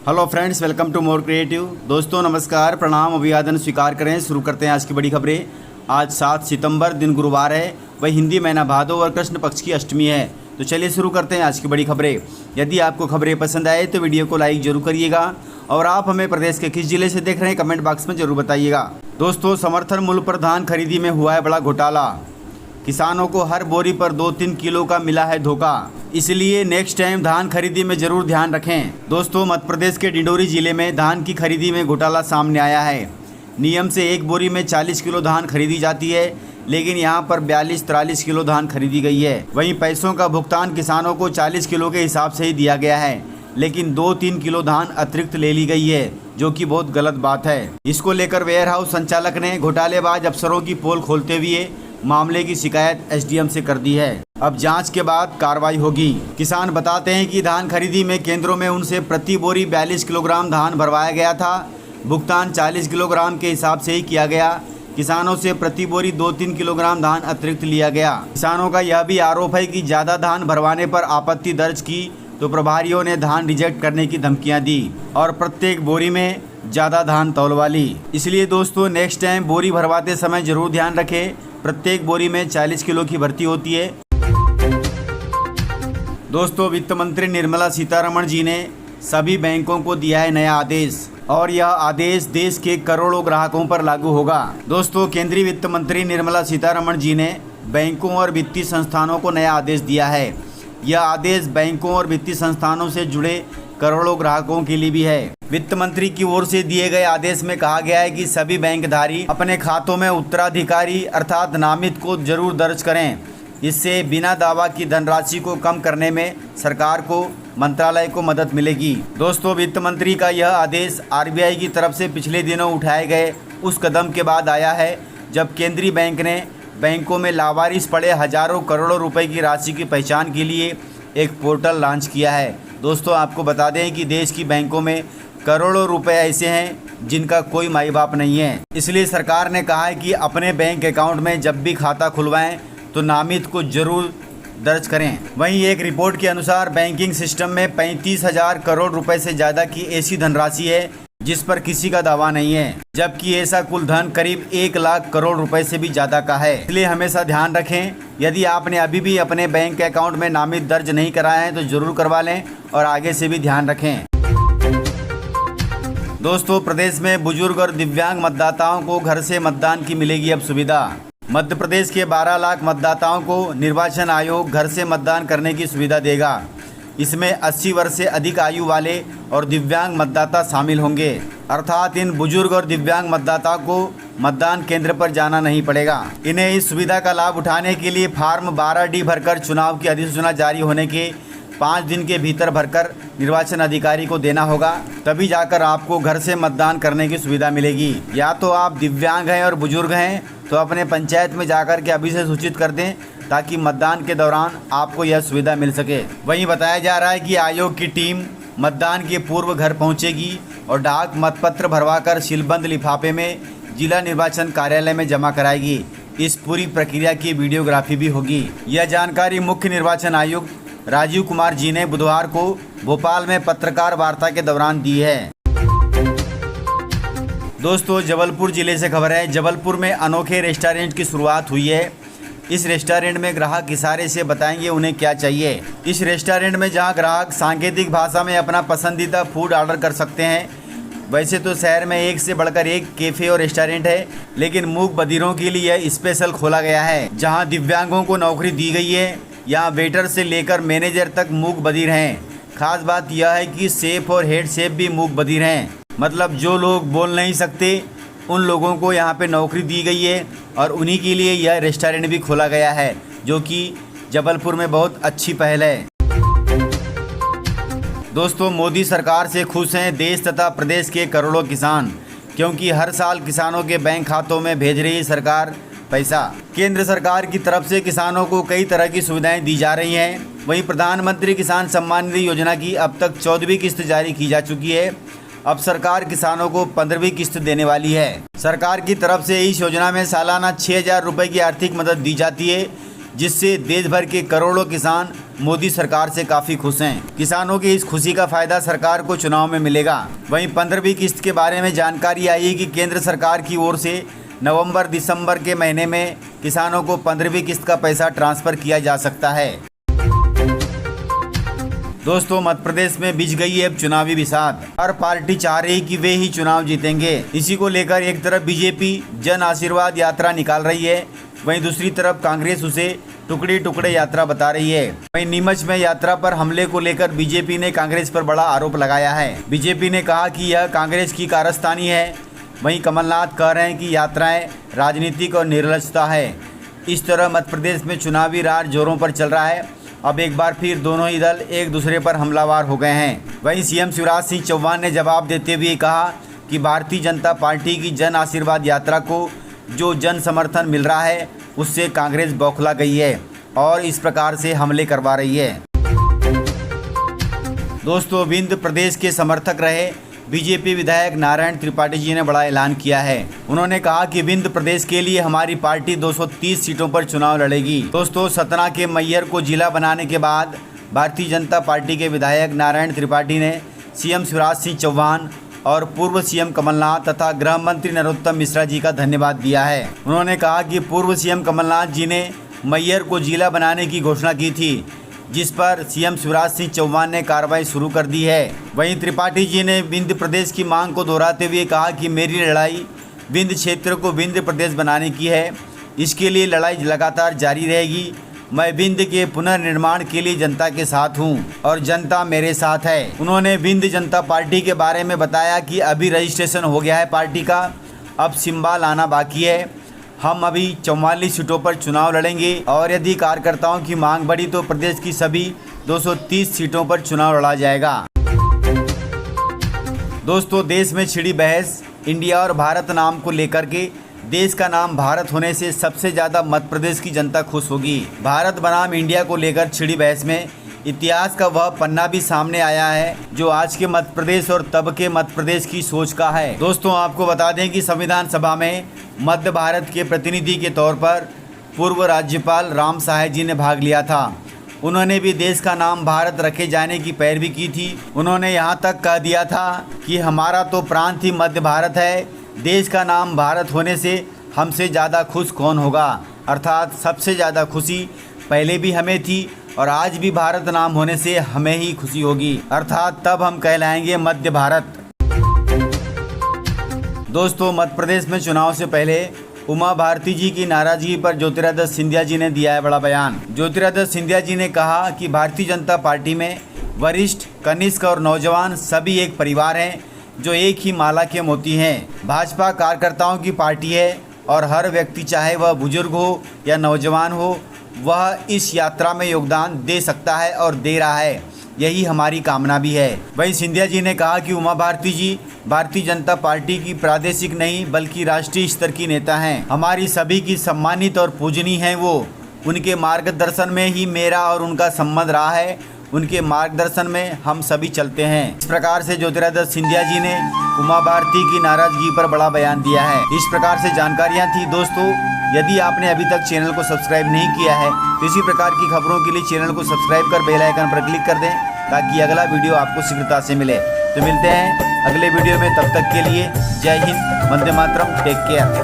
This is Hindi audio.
Hello friends, welcome to more creative. दोस्तों नमस्कार, प्रणाम, अभिवादन स्वीकार करें। शुरू करते हैं आज की बड़ी खबरें। आज 7 सितंबर दिन गुरुवार है, वही हिंदी महीना भादो और कृष्ण पक्ष की अष्टमी है। तो चलिए शुरू करते हैं आज की बड़ी खबरें। यदि आपको खबरें पसंद आए तो वीडियो को लाइक जरूर करिएगा और आप हमें प्रदेश के किस जिले से देख रहे हैं कमेंट बॉक्स में जरूर बताइएगा। दोस्तों, समर्थन मूल्य पर धान खरीदी में हुआ है बड़ा घोटाला। किसानों को हर बोरी पर 2-3 किलो का मिला है धोखा, इसलिए नेक्स्ट टाइम धान खरीदी में जरूर ध्यान रखें। दोस्तों, मध्य प्रदेश के डिंडोरी जिले में धान की खरीदी में घोटाला सामने आया है। नियम से एक बोरी में 40 किलो धान खरीदी जाती है, लेकिन यहां पर 42-43 किलो धान खरीदी गई है। वहीं पैसों का भुगतान किसानों को 40 किलो के हिसाब से ही दिया गया है, लेकिन 2-3 किलो धान अतिरिक्त ले ली गई है, जो कि बहुत गलत बात है। इसको लेकर वेयर हाउस संचालक ने घोटालेबाज अफसरों की पोल खोलते हुए मामले की शिकायत एसडीएम से कर दी है। अब जांच के बाद कार्रवाई होगी। किसान बताते हैं कि धान खरीदी में केंद्रों में उनसे प्रति बोरी 42 किलोग्राम धान भरवाया गया था। भुगतान 40 किलोग्राम के हिसाब से ही किया गया। किसानों से प्रति बोरी 2-3 किलोग्राम धान अतिरिक्त लिया गया। किसानों का यह भी आरोप है कि ज़्यादा धान भरवाने पर आपत्ति दर्ज की तो प्रभारियों ने धान रिजेक्ट करने की धमकियां दी और प्रत्येक बोरी में ज़्यादा धान तौलवा ली। इसलिए दोस्तों, नेक्स्ट टाइम बोरी भरवाते समय जरूर ध्यान रखें, प्रत्येक बोरी में 40 किलो की भर्ती होती है। दोस्तों, वित्त मंत्री निर्मला सीतारमण जी ने सभी बैंकों को दिया है नया आदेश और यह आदेश देश के करोड़ों ग्राहकों पर लागू होगा। दोस्तों, केंद्रीय वित्त मंत्री निर्मला सीतारमण जी ने बैंकों और वित्तीय संस्थानों को नया आदेश दिया है। यह आदेश बैंकों और वित्तीय संस्थानों से जुड़े करोड़ों ग्राहकों के लिए भी है। वित्त मंत्री की ओर से दिए गए आदेश में कहा गया है कि सभी बैंकधारी अपने खातों में उत्तराधिकारी अर्थात नामित को जरूर दर्ज करें। इससे बिना दावा की धनराशि को कम करने में सरकार को, मंत्रालय को मदद मिलेगी। दोस्तों, वित्त मंत्री का यह आदेश आरबीआई की तरफ से पिछले दिनों उठाए गए उस कदम के बाद आया है जब केंद्रीय बैंक ने बैंकों में लावारिस पड़े हजारों करोड़ों रुपए की राशि की पहचान के लिए एक पोर्टल लॉन्च किया है। दोस्तों, आपको बता दें कि देश की बैंकों में करोड़ों रुपए ऐसे हैं जिनका कोई माई बाप नहीं है। इसलिए सरकार ने कहा है कि अपने बैंक अकाउंट में जब भी खाता खुलवाएं तो नामित को जरूर दर्ज करें। वहीं एक रिपोर्ट के अनुसार बैंकिंग सिस्टम में 35,000 करोड़ रुपए से ज़्यादा की ऐसी धनराशि है जिस पर किसी का दावा नहीं है, जबकि ऐसा कुल धन करीब 1 लाख करोड़ रुपए से भी ज़्यादा का है। इसलिए हमेशा ध्यान रखें, यदि आपने अभी भी अपने बैंक अकाउंट में नामित दर्ज नहीं कराया है तो जरूर करवा लें और आगे से भी ध्यान रखें। दोस्तों, प्रदेश में बुजुर्ग और दिव्यांग मतदाताओं को घर से मतदान की मिलेगी अब सुविधा। मध्य प्रदेश के 12 लाख मतदाताओं को निर्वाचन आयोग घर से मतदान करने की सुविधा देगा। इसमें 80 वर्ष से अधिक आयु वाले और दिव्यांग मतदाता शामिल होंगे, अर्थात इन बुजुर्ग और दिव्यांग मतदाताओं को मतदान केंद्र पर जाना नहीं पड़ेगा। इन्हें इस सुविधा का लाभ उठाने के लिए फार्म 12D भरकर चुनाव की अधिसूचना जारी होने के 5 दिन के भीतर भरकर निर्वाचन अधिकारी को देना होगा, तभी जाकर आपको घर से मतदान करने की सुविधा मिलेगी। या तो आप दिव्यांग हैं और बुजुर्ग हैं तो अपने पंचायत में जाकर के अभी से सूचित कर दें ताकि मतदान के दौरान आपको यह सुविधा मिल सके। वहीं बताया जा रहा है कि आयोग की टीम मतदान के पूर्व घर पहुंचेगी और डाक मतपत्र भरवाकर सीलबंद लिफाफे में जिला निर्वाचन कार्यालय में जमा कराएगी। इस पूरी प्रक्रिया की वीडियोग्राफी भी होगी। यह जानकारी मुख्य निर्वाचन आयुक्त राजीव कुमार जी ने बुधवार को भोपाल में पत्रकार वार्ता के दौरान दी है। दोस्तों, जबलपुर जिले से खबर है। जबलपुर में अनोखे रेस्टोरेंट की शुरुआत हुई है। इस रेस्टोरेंट में ग्राहक इशारे से बताएंगे उन्हें क्या चाहिए। इस रेस्टोरेंट में जहां ग्राहक सांकेतिक भाषा में अपना पसंदीदा फूड ऑर्डर कर सकते हैं। वैसे तो शहर में एक से बढ़कर एक कैफ़े और रेस्टोरेंट है, लेकिन मूक बधिरों के लिए यह स्पेशल खोला गया है, जहां दिव्यांगों को नौकरी दी गई है। यहाँ वेटर से लेकर मैनेजर तक मूक बधिर हैं। खास बात यह है कि शेफ और हेड शेफ भी मूक बधिर हैं, मतलब जो लोग बोल नहीं सकते उन लोगों को यहाँ पे नौकरी दी गई है और उन्हीं के लिए यह रेस्टोरेंट भी खोला गया है, जो कि जबलपुर में बहुत अच्छी पहल है। दोस्तों, मोदी सरकार से खुश हैं देश तथा प्रदेश के करोड़ों किसान, क्योंकि हर साल किसानों के बैंक खातों में भेज रही है सरकार पैसा। केंद्र सरकार की तरफ से किसानों को कई तरह की सुविधाएं दी जा रही हैं। वहीं प्रधानमंत्री किसान सम्मान निधि योजना की अब तक 14वीं किस्त जारी की जा चुकी है। अब सरकार किसानों को 15वीं किस्त देने वाली है। सरकार की तरफ से इस योजना में सालाना 6,000 रुपये की आर्थिक मदद दी जाती है। जिससे देश भर के करोड़ों किसान मोदी सरकार से काफ़ी खुश हैं। किसानों की इस खुशी का फायदा सरकार को चुनाव में मिलेगा। वहीं 15वीं किस्त के बारे में जानकारी आई है कि केंद्र सरकार की ओर से नवंबर दिसंबर के महीने में किसानों को 15वीं किस्त का पैसा ट्रांसफ़र किया जा सकता है। दोस्तों, मध्य प्रदेश में बिछ गई है अब चुनावी बिसात। हर पार्टी चाह रही कि वे ही चुनाव जीतेंगे। इसी को लेकर एक तरफ बीजेपी जन आशीर्वाद यात्रा निकाल रही है, वहीं दूसरी तरफ कांग्रेस उसे टुकड़े टुकड़े यात्रा बता रही है। वहीं नीमच में यात्रा पर हमले को लेकर बीजेपी ने कांग्रेस पर बड़ा आरोप लगाया है। बीजेपी ने कहा कि यह कांग्रेस की कारस्तानी है। वहीं कमलनाथ कह रहे हैं कि यात्राएं राजनीतिक और निर्लजता है। इस तरह मध्य प्रदेश में चुनावी राज जोरों पर चल रहा है। अब एक बार फिर दोनों ही दल एक दूसरे पर हमलावर हो गए हैं। वहीं सीएम शिवराज सिंह चौहान ने जवाब देते हुए कहा कि भारतीय जनता पार्टी की जन आशीर्वाद यात्रा को जो जन समर्थन मिल रहा है उससे कांग्रेस बौखला गई है और इस प्रकार से हमले करवा रही है। दोस्तों, विंध्य प्रदेश के समर्थक रहे बीजेपी विधायक नारायण त्रिपाठी जी ने बड़ा ऐलान किया है। उन्होंने कहा कि विंध्य प्रदेश के लिए हमारी पार्टी 230 सीटों पर चुनाव लड़ेगी। दोस्तों, सतना के मैयर को जिला बनाने के बाद भारतीय जनता पार्टी के विधायक नारायण त्रिपाठी ने सीएम शिवराज सिंह चौहान और पूर्व सीएम कमलनाथ तथा गृह मंत्री नरोत्तम मिश्रा जी का धन्यवाद दिया है। उन्होंने कहा कि पूर्व सीएम कमलनाथ जी ने मैयर को जिला बनाने की घोषणा की थी, जिस पर सीएम शिवराज सिंह चौहान ने कार्रवाई शुरू कर दी है। वहीं त्रिपाठी जी ने विंध्य प्रदेश की मांग को दोहराते हुए कहा कि मेरी लड़ाई विंध्य क्षेत्र को विंध्य प्रदेश बनाने की है। इसके लिए लड़ाई लगातार जारी रहेगी। मैं विंध्य के पुनर्निर्माण के लिए जनता के साथ हूं और जनता मेरे साथ है। उन्होंने विंध्य जनता पार्टी के बारे में बताया कि अभी रजिस्ट्रेशन हो गया है पार्टी का, अब सिंबल आना बाकी है। हम अभी 44 सीटों पर चुनाव लड़ेंगे और यदि कार्यकर्ताओं की मांग बढ़ी तो प्रदेश की सभी 230 सीटों पर चुनाव लड़ा जाएगा। दोस्तों, देश में छिड़ी बहस इंडिया और भारत नाम को लेकर के। देश का नाम भारत होने से सबसे ज़्यादा मध्य प्रदेश की जनता खुश होगी। भारत बनाम इंडिया को लेकर छिड़ी बहस में इतिहास का वह पन्ना भी सामने आया है जो आज के मध्य प्रदेश और तब के मध्य प्रदेश की सोच का है। दोस्तों, आपको बता दें कि संविधान सभा में मध्य भारत के प्रतिनिधि के तौर पर पूर्व राज्यपाल राम सहाय जी ने भाग लिया था। उन्होंने भी देश का नाम भारत रखे जाने की पैरवी की थी। उन्होंने यहाँ तक कह दिया था कि हमारा तो प्रांत ही मध्य भारत है, देश का नाम भारत होने से हमसे ज़्यादा खुश कौन होगा। अर्थात सबसे ज़्यादा खुशी पहले भी हमें थी और आज भी भारत नाम होने से हमें ही खुशी होगी, अर्थात तब हम कहलाएंगे मध्य भारत। दोस्तों, मध्य प्रदेश में चुनाव से पहले उमा भारती जी की नाराजगी पर ज्योतिरादित्य सिंधिया जी ने दिया है बड़ा बयान। ज्योतिरादित्य सिंधिया जी ने कहा कि भारतीय जनता पार्टी में वरिष्ठ, कनिष्ठ और नौजवान सभी एक परिवार हैं जो एक ही माला के मोती हैं। भाजपा कार्यकर्ताओं की पार्टी है और हर व्यक्ति चाहे वह बुजुर्ग हो या नौजवान हो वह इस यात्रा में योगदान दे सकता है और दे रहा है, यही हमारी कामना भी है। वहीं सिंधिया जी ने कहा कि उमा भारती जी भारतीय जनता पार्टी की प्रादेशिक नहीं बल्कि राष्ट्रीय स्तर की नेता हैं। हमारी सभी की सम्मानित और पूजनीय हैं वो। उनके मार्गदर्शन में ही मेरा और उनका संबंध रहा है, उनके मार्गदर्शन में हम सभी चलते हैं। इस प्रकार से ज्योतिरादित्य सिंधिया जी ने उमा भारती की नाराजगी पर बड़ा बयान दिया है। इस प्रकार से जानकारियाँ थी। दोस्तों, यदि आपने अभी तक चैनल को सब्सक्राइब नहीं किया है तो इसी प्रकार की खबरों के लिए चैनल को सब्सक्राइब कर बेल आइकन पर क्लिक कर दें ताकि अगला वीडियो आपको शीघ्रता से मिले। तो मिलते हैं अगले वीडियो में, तब तक के लिए जय हिंद, वंदे मातरम, टेक केयर।